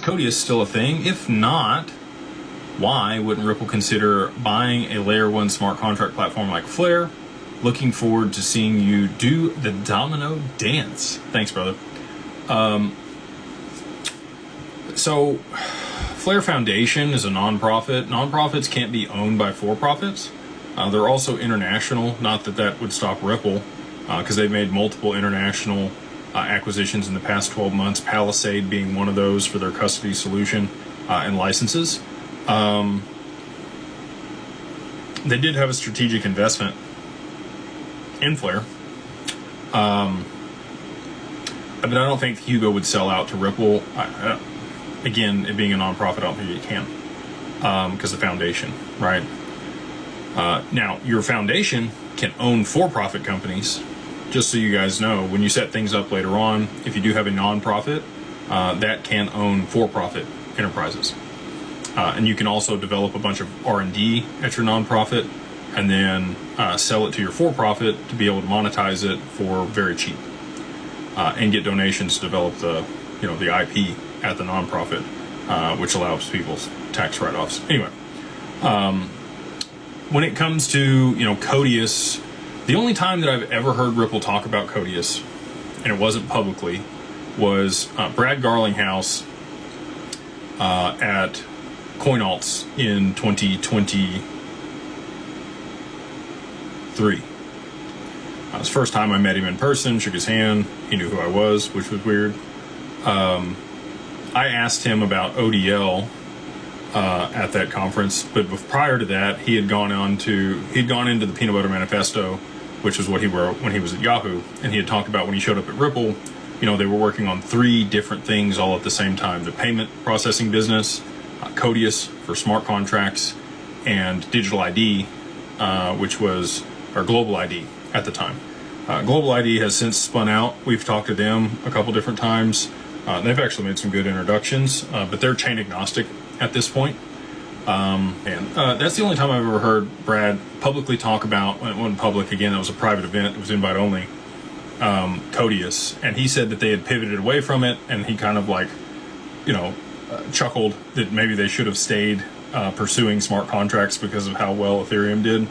Codius still a thing? If not, why wouldn't Ripple consider buying a layer 1 smart contract platform like Flare? Looking forward to seeing you do the domino dance. Thanks, brother. So Flare Foundation is a nonprofit. Nonprofits can't be owned by for-profits. They're also international. Not that that would stop Ripple, because they've made multiple international acquisitions in the past 12 months, Palisade being one of those for their custody solution and licenses. They did have a strategic investment in Flare. But I don't think Hugo would sell out to Ripple. Again, it being a nonprofit, I don't think it can, because the foundation, right? Now, your foundation can own for-profit companies. Just so you guys know, when you set things up later on, if you do have a nonprofit, that can own for-profit enterprises. And you can also develop a bunch of R&D at your nonprofit and then sell it to your for-profit to be able to monetize it for very cheap, and get donations to develop the IP at the nonprofit, which allows people's tax write-offs. Anyway, when it comes to Codius, the only time that I've ever heard Ripple talk about Codius, and it wasn't publicly, was Brad Garlinghouse at CoinAlts in 2023. It was the first time I met him in person, shook his hand. He knew who I was, which was weird. I asked him about ODL at that conference, but prior to that, he'd gone into the Peanut Butter Manifesto, which was what he wrote when he was at Yahoo, and he had talked about when he showed up at Ripple, they were working on 3 different things all at the same time: the payment processing business, Codius for smart contracts, and Digital ID, which was our Global ID at the time. Global ID has since spun out. We've talked to them a couple different times. They've actually made some good introductions, but they're chain agnostic at this point. And that's the only time I've ever heard Brad publicly talk about, when it wasn't public, again, that was a private event, it was invite only, Codius. And he said that they had pivoted away from it, and he kind of chuckled that maybe they should have stayed pursuing smart contracts because of how well Ethereum did.